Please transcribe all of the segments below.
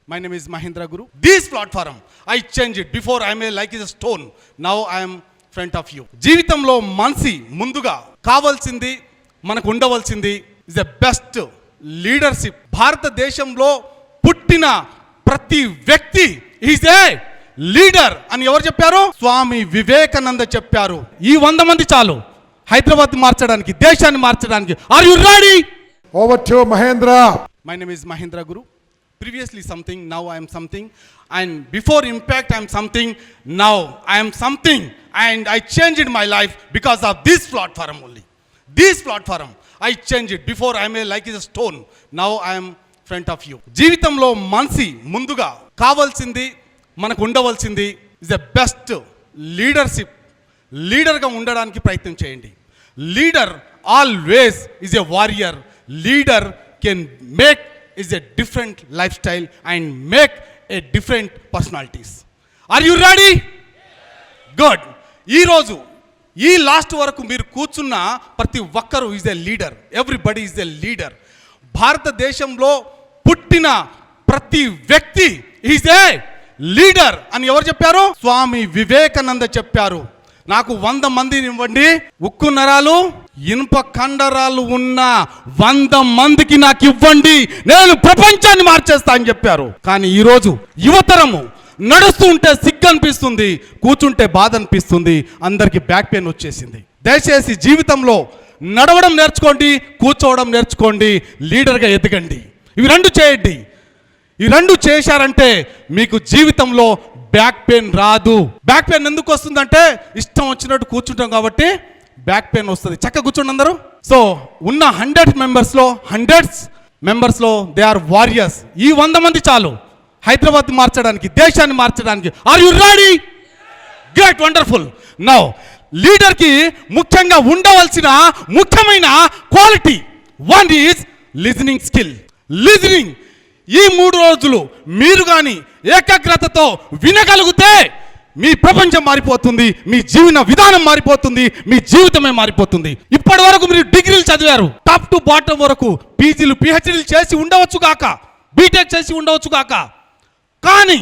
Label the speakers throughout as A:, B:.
A: My name is Mahindra Guru. This platform, I changed it. Before I may like is a stone. Now I am front of you. జీవితంలో మనిషి ముందుగా కావాల్సింది మనకు ఉండవలసింది is the best leadership. భారతదేశంలో పుట్టిన ప్రతి వ్యక్తి ఈజ్ ఏ లీడర్ అని ఎవరు చెప్పారు? స్వామి వివేకానంద చెప్పారు. ఈ 100 మంది చాలు హైదరాబాద్ మార్చడానికి, దేశాన్ని మార్చడానికి. Are you ready?
B: Over to Mahindra.
A: My name is Mahindra Guru. Previously something, now I am something. And before impact I am something, now I am something. And I changed my life because of this platform only. This platform, I changed it. Before I may like is a stone. Now I am front of you. జీవితంలో మనిషి ముందుగా కావాల్సింది మనకు ఉండవలసింది is the best leadership. లీడర్గా ఉండడానికి ప్రయత్నం చేయండి. Leader always is a warrior. Leader can make is a different lifestyle and make a different personalities. Are you ready? Good. ఈ రోజు ఈ లాస్ట్ వరకు మీరు కూర్చున్న ప్రతి ఒక్కరు is a leader. Everybody is a leader. భారతదేశంలో పుట్టిన ప్రతి వ్యక్తి ఈజ్ ఏ లీడర్ అని ఎవరు చెప్పారు? స్వామి వివేకానంద చెప్పారు. నాకు 100 మందిని ఇవ్వండి, ఉక్కు నరాలు ఇనుప కండరాలు ఉన్న 100 మందికి నాకు ఇవ్వండి, నేను ప్రపంచాన్ని మార్చేస్తా అని చెప్పారు. కానీ ఈరోజు యువతరము నడుస్తూ ఉంటే సిగ్గు అనిపిస్తుంది, కూర్చుంటే బాధ అనిపిస్తుంది, అందరికి బ్యాక్ పెయిన్ వచ్చేసింది. దయచేసి జీవితంలో నడవడం నేర్చుకోండి, కూర్చోవడం నేర్చుకోండి, లీడర్గా ఎదగండి. ఇవి 2 చేయండి. ఈ 2 చేశారంటే మీకు జీవితంలో బ్యాక్ పెయిన్ రాదు. బ్యాక్ పెయిన్ ఎందుకు వస్తుందంటే ఇష్టం వచ్చినట్టు కూర్చుంటాం కాబట్టి బ్యాక్ పెయిన్ వస్తుంది. చక్కగా కూర్చోండి అందరూ. సో ఉన్న 100 మెంబర్స్లో దే ఆర్ వారియర్స్. ఈ 100 మంది చాలు హైదరాబాద్ మార్చడానికి, దేశాన్ని మార్చడానికి. Are you ready? Great, wonderful. Now లీడర్కి ముఖ్యంగా ఉండవలసిన ముఖ్యమైన quality 1 is listening skill. Listening. ఈ 3 రోజులు మీరు కానీ ఏకాగ్రతతో వినగలిగితే మీ ప్రపంచం మారిపోతుంది, మీ జీవన విధానం మారిపోతుంది, మీ జీవితమే మారిపోతుంది. ఇప్పటి వరకు మీరు డిగ్రీలు చదివారు, టాప్ టు బాటం వరకు పీజీలు పిహెచ్డీలు చేసి ఉండవచ్చు కాక, బీటెక్ చేసి ఉండవచ్చు కాక, కానీ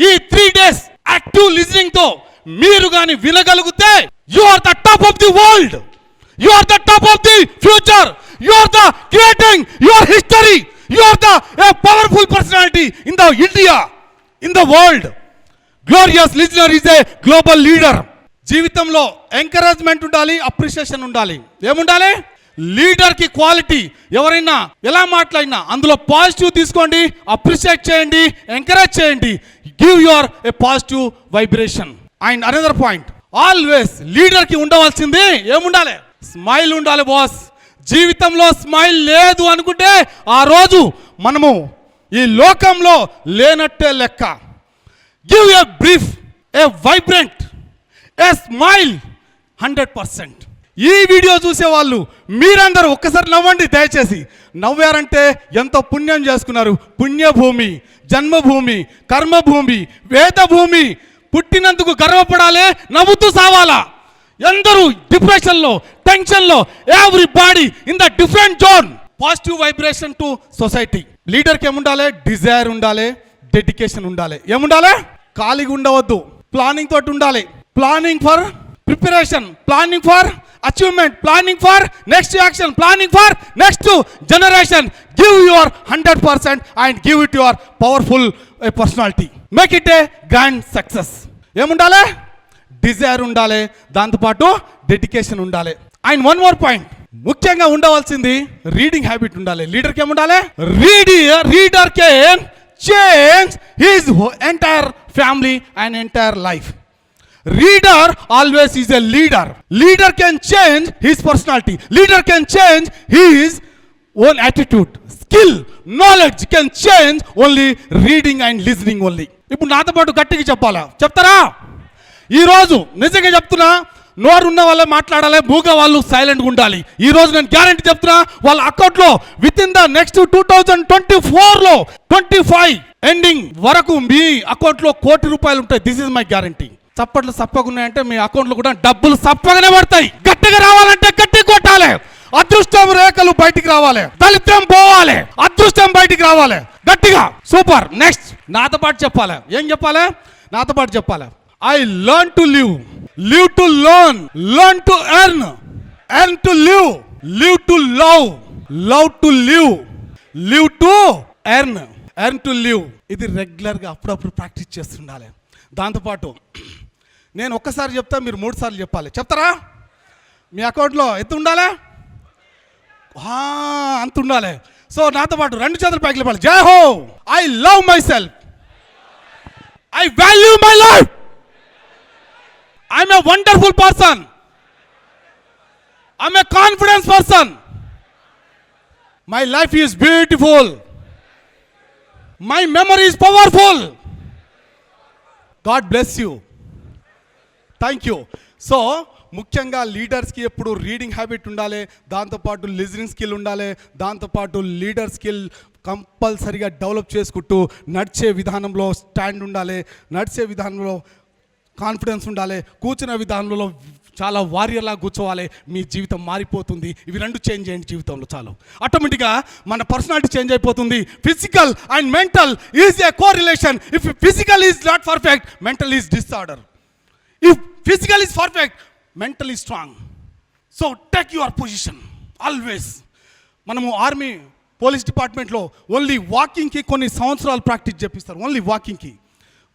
A: ఈ 3 days యాక్టివ్ లిజనింగ్ తో మీరు కానీ వినగలిగితే you are the top of the world, you are the top of the future, you are the creating your history, you are the a powerful personality in the India, in the world. Glorious listener is a global leader. జీవితంలో encouragement ఉండాలి, appreciation ఉండాలి. ఏముండాలి? లీడర్కి quality. ఎవరైనా ఎలా మాట్లాడినా అందులో positive తీసుకోండి, అప్రిషియేట్ చేయండి, ఎంకరేజ్ చేయండి. Give your a positive vibration. And another point, always లీడర్కి ఉండవలసింది ఏముండాలి? స్మైల్ ఉండాలి బాస్. జీవితంలో స్మైల్ లేదు అనుకుంటే ఆ రోజు మనము ఈ లోకంలో లేనట్టే లెక్క. Give a brief, a vibrant, a smile 100%. ఈ వీడియో చూసేవాళ్ళు మీరందరూ ఒక్కసారి నవ్వండి దయచేసి. నవ్వారంటే ఎంతో పుణ్యం చేసుకున్నారు. పుణ్యభూమి, జన్మభూమి, కర్మభూమి, వేదభూమి. పుట్టినందుకు గర్వపడాలి, నవ్వుతూ సావాలా. అందరూ డిప్రెషన్లో, టెన్షన్లో, everybody in the different zone. Positive vibration to society. లీడర్కి ఏముండాలి? డిజైర్ ఉండాలి, డెడికేషన్ ఉండాలి. ఏముండాలి? ఖాళీగా ఉండవద్దు, ప్లానింగ్ తోటి ఉండాలి. Planning for preparation, planning for achievement, planning for next action, planning for next generation. Give your 100% and give it your powerful personality. Make it A grand success. ఏముండాలి? డిజైర్ ఉండాలి, దాంతోపాటు డెడికేషన్ ఉండాలి. అండ్ 1 more పాయింట్, ముఖ్యంగా ఉండవలసింది reading habit ఉండాలి. లీడర్కి ఏముండాలి? Reader can change his entire family and entire life. Reader always is a leader. Leader can change his personality. Leader can change his own attitude. Skill, knowledge can change only reading and listening only. ఇప్పుడు నాతో పాటు గట్టిగా చెప్పాలా? చెప్తారా? ఈరోజు నిజంగా చెప్తున్నా, నోరు ఉన్న వాళ్ళే మాట్లాడాలి, మూగ వాళ్ళు సైలెంట్గా ఉండాలి. ఈరోజు నేను గ్యారంటీ చెప్తున్నా, వాళ్ళ అకౌంట్లో విత్ ఇన్ ద నెక్స్ట్ 2024లో 25 ఎండింగ్ వరకు మీ అకౌంట్లో ₹1,00,00,000 ఉంటాయి. This is my guarantee. చప్పట్లు సప్పగా ఉన్నాయంటే మీ అకౌంట్లో కూడా డబ్బులు సప్పగానే పడతాయి. గట్టిగా రావాలంటే గట్టి కొట్టాలి. అదృష్టం రేఖలు బయటికి రావాలి, దళిద్రం పోవాలి, అదృష్టం బయటికి రావాలి. గట్టిగా సూపర్. నెక్స్ట్ నాతో పాటు చెప్పాలి. ఏం చెప్పాలి? నాతో పాటు చెప్పాలి. I learn to live, live to learn, learn to earn, earn to live, live to love, love to live, live to earn, earn to live. ఇది రెగ్యులర్గా అప్పుడప్పుడు ప్రాక్టీస్ చేస్తుండాలి. దాంతోపాటు నేను ఒక్కసారి చెప్తా, మీరు 3 సార్లు చెప్పాలి. చెప్తారా? మీ అకౌంట్లో ఎంత ఉండాలి? అంత ఉండాలి. సో నాతో పాటు 2 చేతులు పైకి లేపాలి. జై హో. I love my self, I value my life, I'm a wonderful person, I'm a confidence person, my life is beautiful, my memory is powerful. God bless you. Thank you. So ముఖ్యంగా లీడర్స్కి ఎప్పుడు reading habit ఉండాలి, దాంతోపాటు listening skill ఉండాలి, దాంతోపాటు leader skill కంపల్సరీగా develop చేసుకుంటూ నడిచే విధానంలో స్టాండ్ ఉండాలి, నడిచే విధానంలో కాన్ఫిడెన్స్ ఉండాలి, కూర్చునే విధానంలో చాలా వారియర్లా కూర్చోవాలి. మీ జీవితం మారిపోతుంది. ఇవి 2 చేంజ్ చేయండి జీవితంలో, చాలు. ఆటోమేటిక్గా మన పర్సనాలిటీ చేంజ్ అయిపోతుంది. Physical and mental is a correlation. If physical is not perfect, mental is disorder. If physical is perfect, mental is strong. So take your position always. మనము ఆర్మీ పోలీస్ డిపార్ట్మెంట్లో only వాకింగ్కి కొన్ని సంవత్సరాలు practice చేపిస్తారు. Only వాకింగ్కి.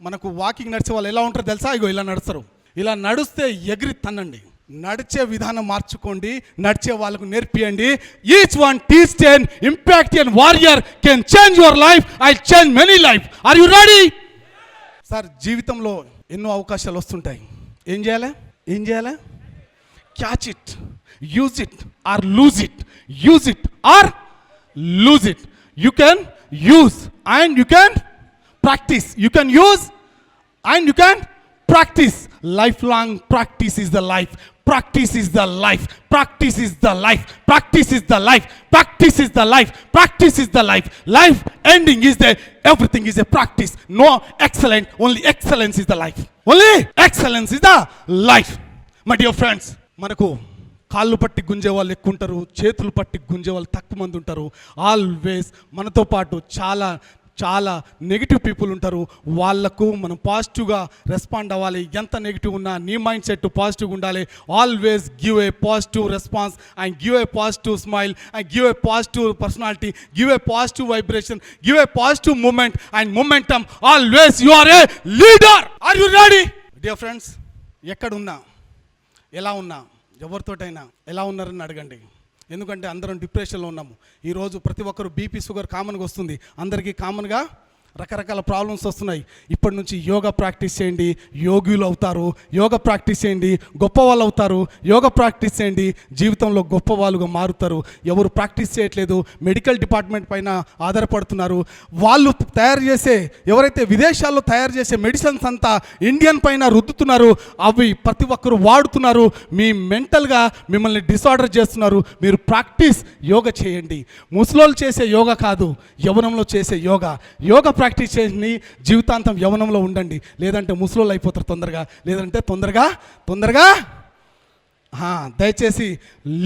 A: మనకు walking నడిచే వాళ్ళు ఎలా ఉంటారో తెలుసా? ఇగో ఇలా నడుస్తారు. ఇలా నడిస్తే ఎగిరి తన్నండి. నడిచే విధానం మార్చుకోండి, నడిచే వాళ్ళకు నేర్పియండి. Each one teach 10 impact and warrior can change your life. I change many life. Are you ready? Sir, జీవితంలో ఎన్నో అవకాశాలు వస్తుంటాయి. ఏం చేయాలి? ఏం చేయాలి? Catch it, use it or lose it, use it or lose it. You can use and you can practice. You can use and you can practice. Lifelong practice is the life. Practice is the life. Practice is the life. Practice is the life. Practice is the life. Practice is the life. Life ending is the everything is a practice. No excellent, only excellence is the life. Only excellence is the life. My dear friends, మనకు కాళ్ళు పట్టి గుంజే వాళ్ళు ఎక్కువ ఉంటారు, చేతులు పట్టి గుంజే వాళ్ళు తక్కువ మంది ఉంటారు. ఆల్వేస్ మనతో పాటు చాలా చాలా నెగిటివ్ పీపుల్ ఉంటారు. వాళ్లకు మనం పాజిటివ్గా రెస్పాండ్ అవ్వాలి. ఎంత నెగిటివ్ ఉన్నా నీ మైండ్ సెట్ పాజిటివ్గా ఉండాలి. Always give a positive response and give a positive smile and give a positive personality, give a positive vibration, give a positive moment and momentum. Always you are a leader. Are you ready? Dear friends, ఎక్కడున్నా, ఎలా ఉన్నా, ఎవరితోటైనా ఎలా ఉన్నారని అడగండి. ఎందుకంటే అందరం డిప్రెషన్లో ఉన్నాము. ఈరోజు ప్రతి ఒక్కరు బీపీ, షుగర్ కామన్గా వస్తుంది. అందరికీ కామన్గా రకరకాల ప్రాబ్లమ్స్ వస్తున్నాయి. ఇప్పటి నుంచి యోగా ప్రాక్టీస్ చేయండి, యోగులు అవుతారు. యోగా ప్రాక్టీస్ చేయండి, గొప్ప వాళ్ళు అవుతారు. యోగా ప్రాక్టీస్ చేయండి, జీవితంలో గొప్ప వాళ్ళుగా మారుతారు. ఎవరు ప్రాక్టీస్ చేయట్లేదు, మెడికల్ డిపార్ట్మెంట్ పైన ఆధారపడుతున్నారు. వాళ్ళు తయారు చేసే, ఎవరైతే విదేశాల్లో తయారు చేసే మెడిసిన్స్ అంతా ఇండియన్ పైన రుద్దుతున్నారు. అవి ప్రతి ఒక్కరు వాడుతున్నారు. మీ మెంటల్గా మిమ్మల్ని డిసార్డర్ చేస్తున్నారు. మీరు ప్రాక్టీస్ యోగా చేయండి. ముసలోళ్ళు చేసే యోగా కాదు, యవ్వనంలో చేసే యోగా. యోగా ప్రాక్టీస్ చేసి జీవితాంతం యవ్వనంలో ఉండండి. లేదంటే ముసలోళ్ళు అయిపోతారు తొందరగా. లేదంటే తొందరగా దయచేసి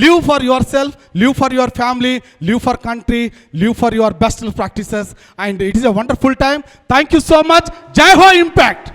A: live for your self, live for your family, live for country, live for your best practices. And it is a wonderful time. Thank you so much. జై హో ఇంపాక్ట్.